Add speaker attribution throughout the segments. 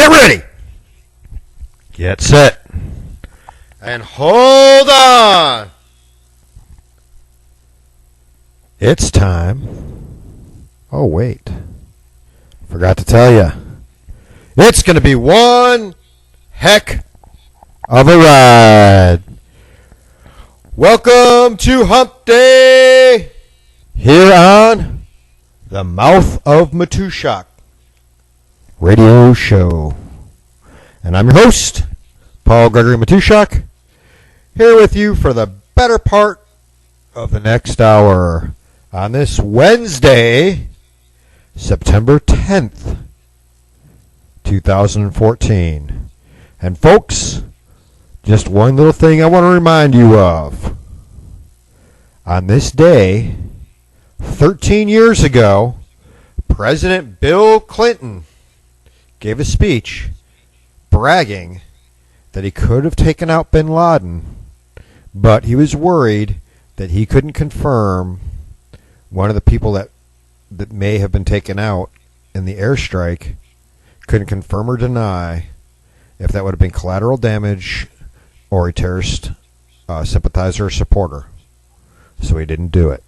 Speaker 1: Get ready. Get set. And hold on. It's time. Oh, wait. Forgot to tell you. It's going to be one heck of a ride. Welcome to Hump Day here on the Mouth of Matuszak radio show. And I'm your host, Paul-Gregory Matuszak, here with you for the better part of the next hour on this Wednesday, September 10th, 2014. And folks, just one little thing I want to remind you of. On this day, 13 years ago, President Bill Clinton gave a speech bragging that he could have taken out bin Laden, but he was worried that he couldn't confirm one of the people that may have been taken out in the airstrike, couldn't confirm or deny if that would have been collateral damage or a terrorist sympathizer or supporter. So he didn't do it.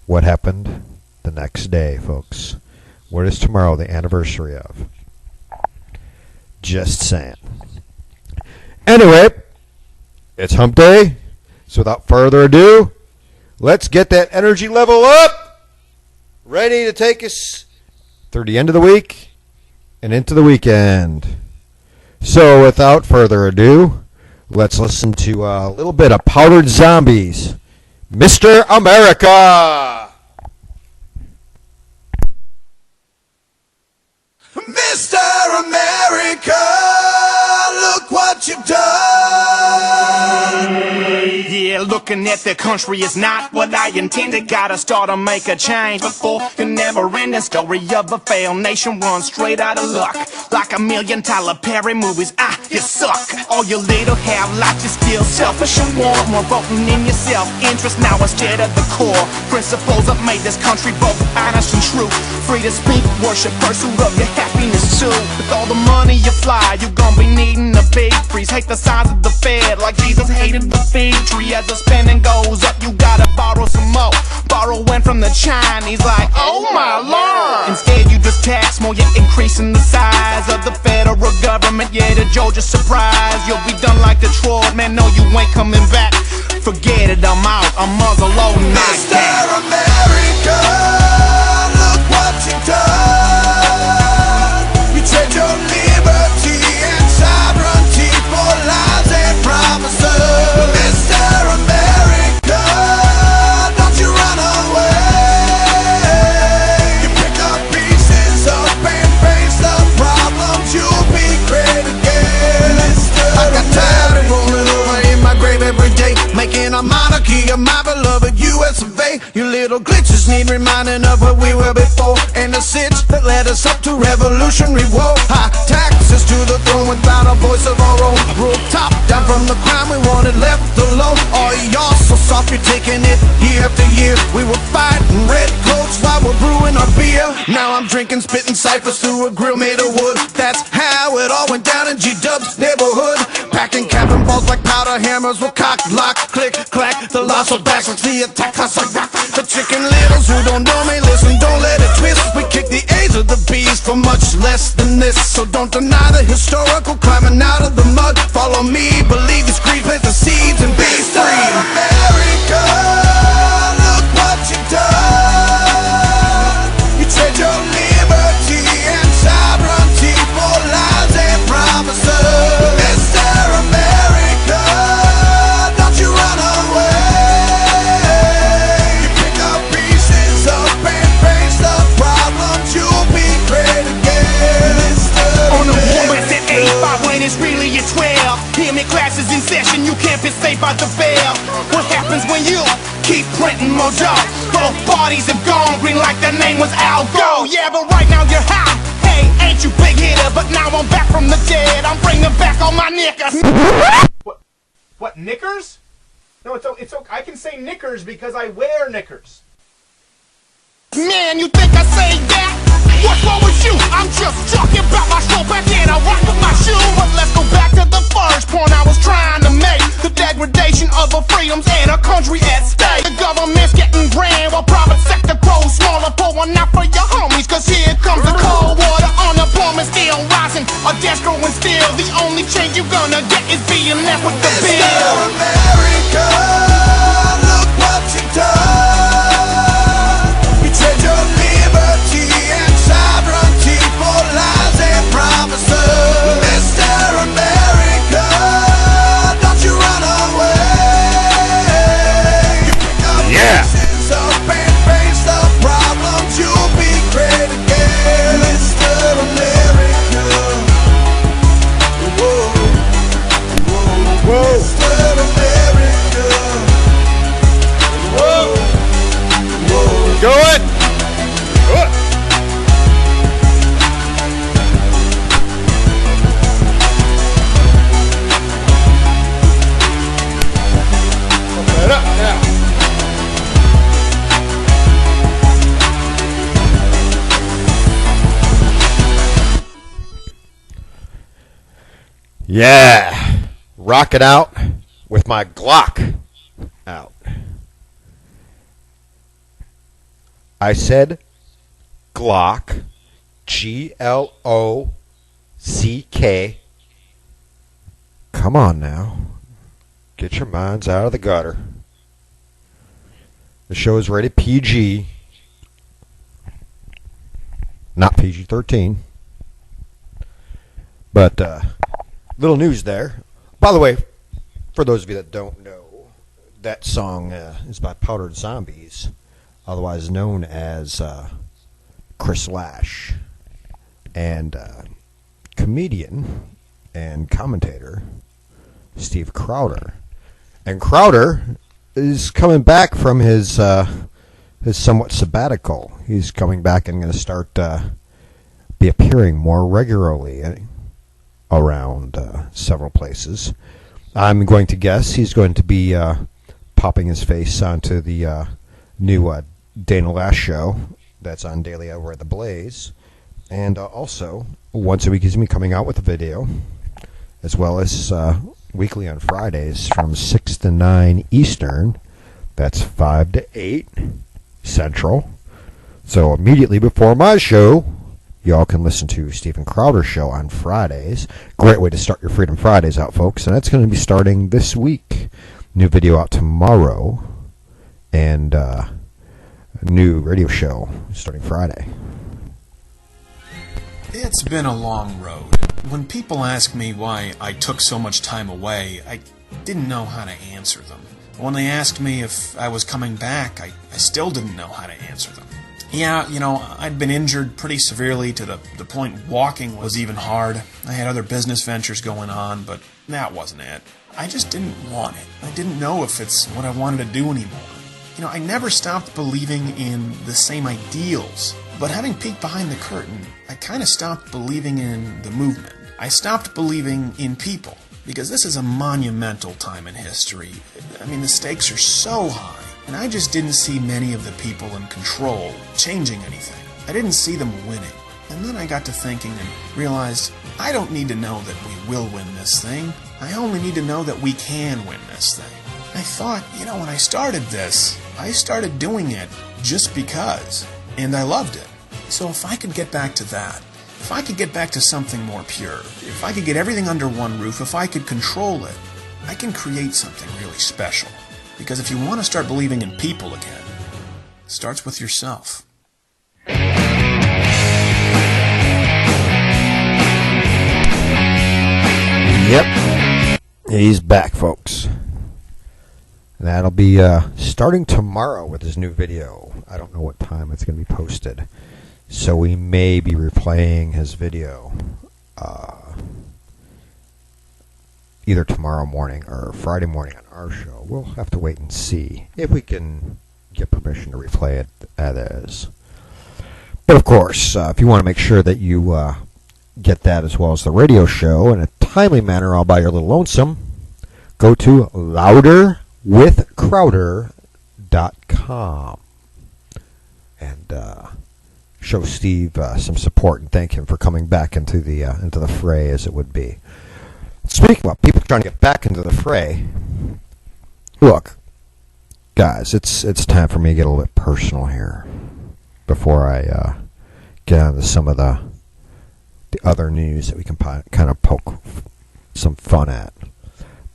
Speaker 1: What happened the next day, folks? What is tomorrow the anniversary of? Just saying. Anyway, it's Hump Day. So without further ado, let's get that energy level up. Ready to take us through the end of the week and into the weekend. So without further ado, let's listen to a little bit of Powdered Zombies, Mr. America.
Speaker 2: Mr. America, look what you've done.
Speaker 3: Yeah, looking at the country is not what I intended. Gotta start to make a change before the never-ending story of a failed nation runs straight out of luck. Like $1 million Tyler Perry movies, you suck. All your little have-lives, you're still selfish and want more voting in your self-interest now instead of the core principles that made this country both honest and true. Free to speak, worship, pursuit of your happiness too. With all the money you fly, you're gonna be needing a big freeze. Hate the size of the Fed like Jesus hated the fig tree. As the spending goes up, you gotta borrow some more. Borrowing from the Chinese like, oh my lord. Instead you just tax more, you're increasing the size of the federal government. Yeah, the Georgia surprise. You'll be done like Detroit, man, no you ain't coming back. Forget it, I'm out, I'm muzzle loading.
Speaker 2: Mr. America, look what you've done. You trade your liberty and sovereignty for lies and promises. Mr. America, don't you run away. You pick up pieces up and face the problems, you'll be great again. I got tired of rolling over in my grave every day, making a monarchy of my beloved US of A. You little glitches need reminding of what we were before, and the sits that led us up to revolutionary war. High taxes to the throne without a voice of our own. Rule top down from the crime we wanted left alone. Oh, y'all so soft, you're taking it year after year. We were fighting red coats while we're brewing our beer. Now I'm drinking, spitting ciphers through a grill made of wood. That's how it all went down in G-Dub's neighborhood. Packing cannon balls like powder hammers with cock, lock, click, clack. The loss of backs like the attack class like rock. The chicken littles who don't know me, listen, don't let it twist. We kick the A's of the B's for much less than this. So don't deny the historical climbing out of the mud. Follow me, believe it's creed, plant the seeds and be free. America, look what you've done. You trade your liberty and sovereignty for lies and promises. Mr. America, don't you run away. You pick up pieces up and face the problems, you'll be great again.
Speaker 3: On the woman at 85 when it's really at 12. Hear me, classes in session, you can't be safe by the bell. What happens when you keep printing more dough? Both parties have gone green like their name was Al Gore. Yeah, but right now you're high. Hey, ain't you big hitter? But now I'm back from the dead. I'm bringing back all my knickers. What, knickers? No, it's okay. I can say knickers because I wear knickers. Man, you think I say that? What's wrong with you? I'm just talking about my shoulder. homies, cause here comes the cold water. Unemployment still rising, our debt's growing still. The only change you're gonna get is being left with the bill.
Speaker 2: Mr. America, look what you've done. You trade your liberty and sovereignty for lies and promises. Mr. America, don't you run away. You pick up pieces up and face the problems. You'll be great again. Mr. America. Whoa. Mr. America. Whoa.
Speaker 1: Go it! Go it! Open it up now. Yeah, rock it out with my Glock out. I said Glock, Glock. Come on now, get your minds out of the gutter. The show is rated PG, not PG-13. But little news there. By the way, for those of you that don't know, that song is by Powdered Zombies, otherwise known as Chris Lash, and comedian and commentator Steve Crowder. And Crowder is coming back from his somewhat sabbatical. He's coming back and going to start be appearing more regularly around several places. I'm going to guess he's going to be popping his face onto the new Dana Lash show that's on daily over at the Blaze, and also once a week he's going to be coming out with a video, as well as weekly on Fridays from 6 to 9 Eastern. That's 5 to 8 Central. So immediately before my show, y'all can listen to Stephen Crowder's show on Fridays. Great way to start your Freedom Fridays out, folks. And that's going to be starting this week. New video out tomorrow. And a new radio show starting Friday.
Speaker 4: It's been a long road. When people ask me why I took so much time away, I didn't know how to answer them. When they asked me if I was coming back, I still didn't know how to answer them. Yeah, I'd been injured pretty severely to the point walking was even hard. I had other business ventures going on, but that wasn't it. I just didn't want it. I didn't know if it's what I wanted to do anymore. I never stopped believing in the same ideals, but having peeked behind the curtain, I kind of stopped believing in the movement. I stopped believing in people, because this is a monumental time in history. I mean, the stakes are so high. And I just didn't see many of the people in control changing anything. I didn't see them winning. And then I got to thinking and realized I don't need to know that we will win this thing. I only need to know that we can win this thing. I thought, when I started this, I started doing it just because. And I loved it. So if I could get back to that, if I could get back to something more pure, if I could get everything under one roof, if I could control it, I can create something really special. Because if you want to start believing in people again, it starts with yourself.
Speaker 1: Yep. He's back, folks. That'll be starting tomorrow with his new video. I don't know what time it's going to be posted. So we may be replaying his video either tomorrow morning or Friday morning on our show. We'll have to wait and see if we can get permission to replay it as is. But of course, if you want to make sure that you get that as well as the radio show in a timely manner all by your little lonesome, go to louderwithcrowder.com and show Steve some support and thank him for coming back into the fray, as it would be. Speaking about people trying to get back into the fray, look, guys, it's time for me to get a little bit personal here before I get on to some of the other news that we can kind of poke some fun at.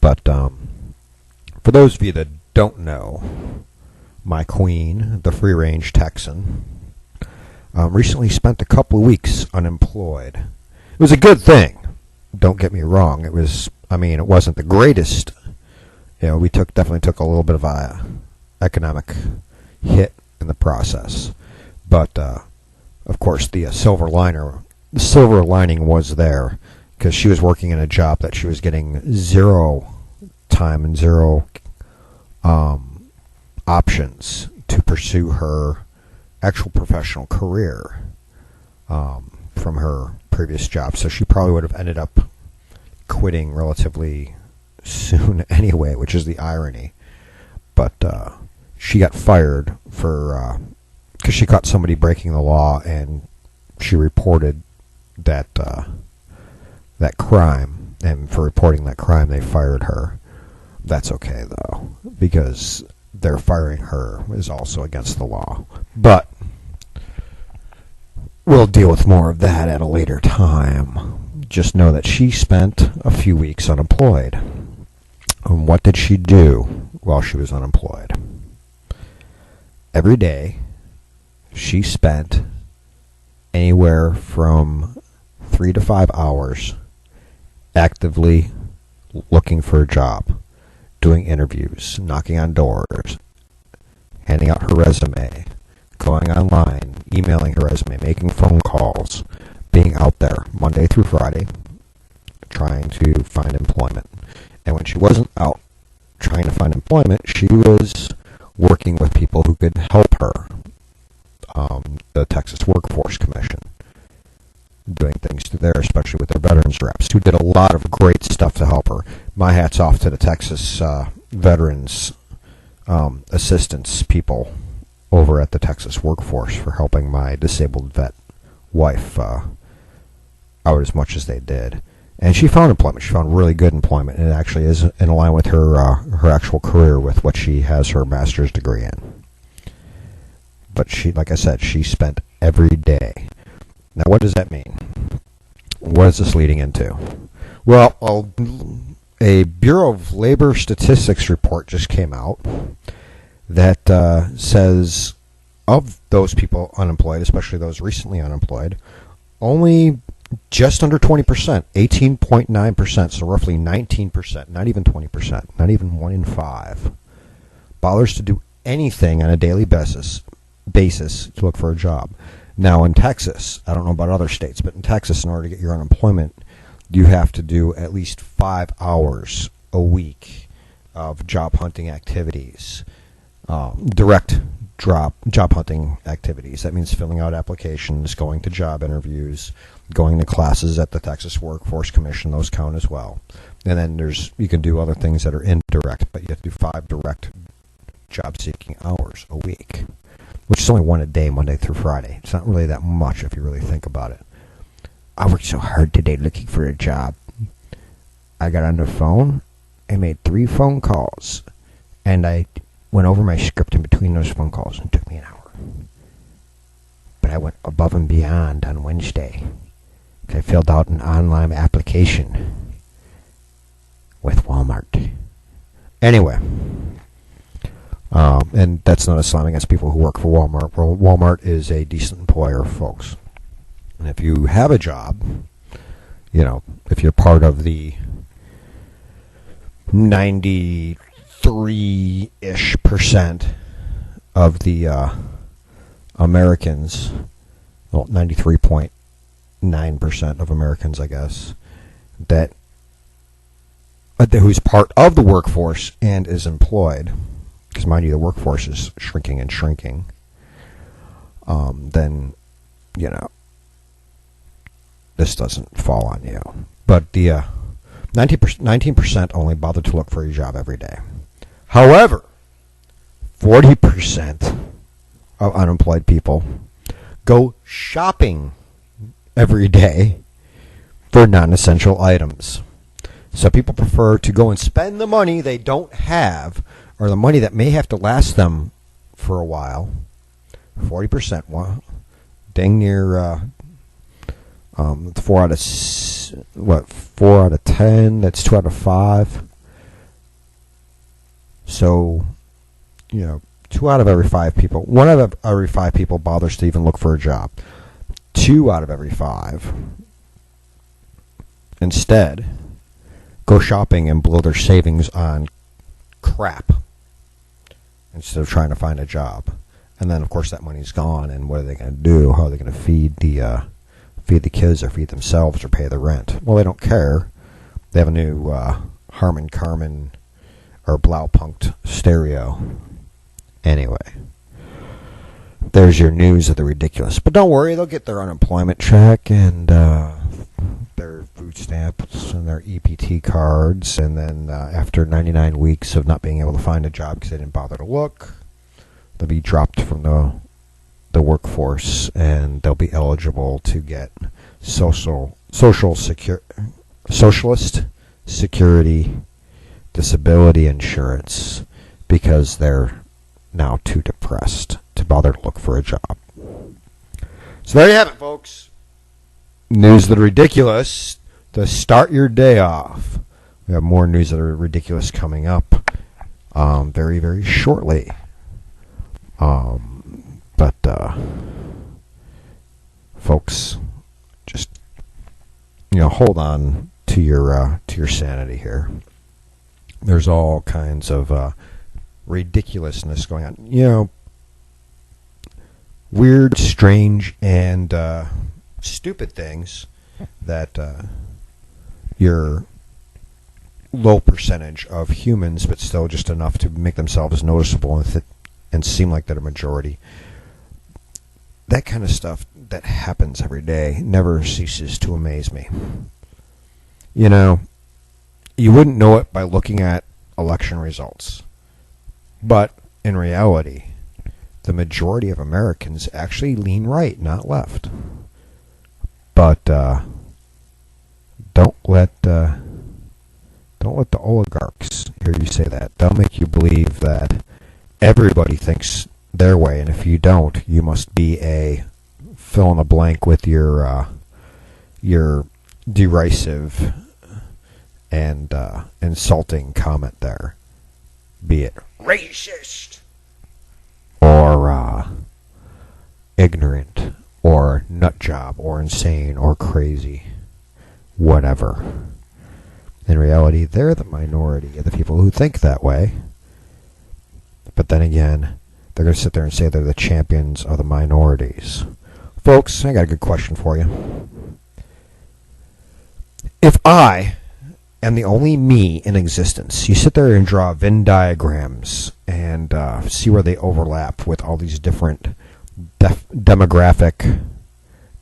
Speaker 1: But for those of you that don't know, my queen, the free-range Texan, recently spent a couple of weeks unemployed. It was a good thing. Don't get me wrong. It wasn't the greatest. We definitely took a little bit of a economic hit in the process. But of course, the silver lining was there, because she was working in a job that she was getting zero time and zero options to pursue her actual professional career from her previous job. So she probably would have ended up quitting relatively soon anyway, which is the irony. But she got fired because she caught somebody breaking the law, and she reported that crime, and for reporting that crime they fired her. That's okay though, because their firing her is also against the law. But we'll deal with more of that at a later time. Just know that she spent a few weeks unemployed. And what did she do while she was unemployed? Every day, she spent anywhere from 3 to 5 hours actively looking for a job, doing interviews, knocking on doors, handing out her resume, going online, emailing her resume, making phone calls, being out there Monday through Friday, trying to find employment. And when she wasn't out trying to find employment, she was working with people who could help her. The Texas Workforce Commission, doing things through there, especially with their veterans reps, who did a lot of great stuff to help her. My hat's off to the Texas veterans assistance people over at the Texas Workforce for helping my disabled vet wife out as much as they did. And she found employment. She found really good employment, and it actually is in line with her actual career, with what she has her master's degree in. But she, like I said, she spent every day. Now, what does that mean? What is this leading into? Well, a Bureau of Labor Statistics report just came out that says of those people unemployed, especially those recently unemployed, only just under 20%, 18.9%, so roughly 19%, not even 20%, not even 1 in 5, bothers to do anything on a daily basis to look for a job. Now, in Texas, I don't know about other states, but in Texas, in order to get your unemployment, you have to do at least 5 hours a week of job hunting activities, direct job hunting activities. That means filling out applications, going to job interviews, going to classes at the Texas Workforce Commission. Those count as well. And then you can do other things that are indirect, but you have to do 5 direct job-seeking hours a week, which is only 1 a day, Monday through Friday. It's not really that much if you really think about it. I worked so hard today looking for a job. I got on the phone and made 3 phone calls, and I went over my script in between those phone calls, and it took me an hour. But I went above and beyond on Wednesday. I filled out an online application with Walmart. Anyway, and that's not a slam against people who work for Walmart. Well, Walmart is a decent employer, folks. And if you have a job, if you're part of the 93-ish% of the Americans, well, 93.9% of Americans, I guess, that who's part of the workforce and is employed, because mind you, the workforce is shrinking and shrinking, then, this doesn't fall on you. But the 19% only bother to look for a job every day. However, 40% of unemployed people go shopping every day for non-essential items. So people prefer to go and spend the money they don't have, or the money that may have to last them for a while. 40% dang near 4 out of 4 out of 10. That's 2 out of 5. So, 2 out of every 5 people, 1 out of every 5 people bothers to even look for a job. 2 out of every 5 instead go shopping and blow their savings on crap instead of trying to find a job. And then, of course, that money's gone, and what are they going to do? How are they going to feed the kids or feed themselves or pay the rent? Well, they don't care. They have a new Harman Kardon or Blaupunkt stereo. Anyway, there's your news of the ridiculous. But don't worry, they'll get their unemployment check and their food stamps and their EPT cards, and then after 99 weeks of not being able to find a job because they didn't bother to look, they'll be dropped from the workforce, and they'll be eligible to get socialist security disability insurance because they're now too depressed to bother to look for a job. So there you have it, folks. News that are ridiculous to start your day off. We have more news that are ridiculous coming up very, very shortly. But folks, just hold on to your sanity here. There's all kinds of ridiculousness going on. Weird, strange, and stupid things that your low percentage of humans, but still just enough to make themselves noticeable and seem like they're a majority. That kind of stuff that happens every day never ceases to amaze me. You wouldn't know it by looking at election results. But in reality, the majority of Americans actually lean right, not left. But don't let the oligarchs hear you say that. They'll make you believe that everybody thinks their way, and if you don't, you must be a fill in the blank with your derisive and insulting comment there, be it racist or ignorant or nut job or insane or crazy, whatever. In reality, they're the minority of the people who think that way. But then again, they're going to sit there and say they're the champions of the minorities. Folks, I got a good question for you. If I am the only me in existence, you sit there and draw Venn diagrams and see where they overlap with all these different demographic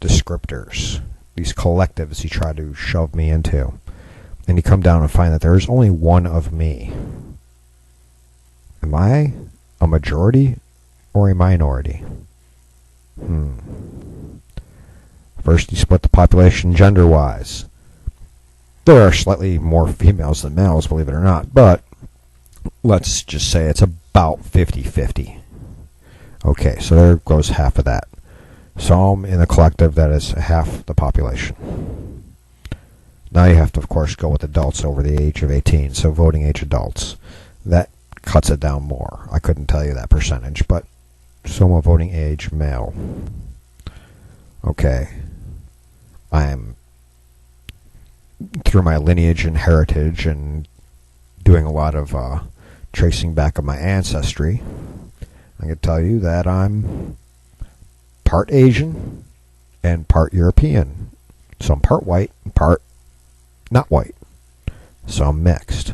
Speaker 1: descriptors, these collectives you try to shove me into, and you come down and find that there's only one of me. Am I a majority or a minority? First, you split the population gender-wise. There are slightly more females than males, believe it or not, but let's just say it's about 50-50. Okay, so there goes half of that. So I'm in a collective that is half the population. Now you have to, of course, go with adults over the age of 18, so voting age adults. That cuts it down more. I couldn't tell you that percentage, but so I'm a voting age male. Okay. I'm, through my lineage and heritage and doing a lot of tracing back of my ancestry, I can tell you that I'm part Asian and part European. So I'm part white and part not white. So I'm mixed.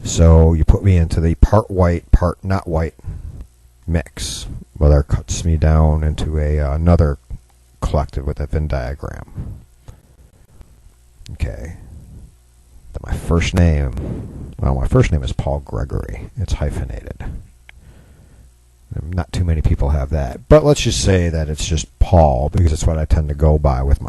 Speaker 1: So you put me into the part white, part not white mix. Well, that cuts me down into another collective with a Venn diagram. Okay. Then my first name is Paul-Gregory. It's hyphenated. Not too many people have that. But let's just say that it's just Paul, because it's what I tend to go by with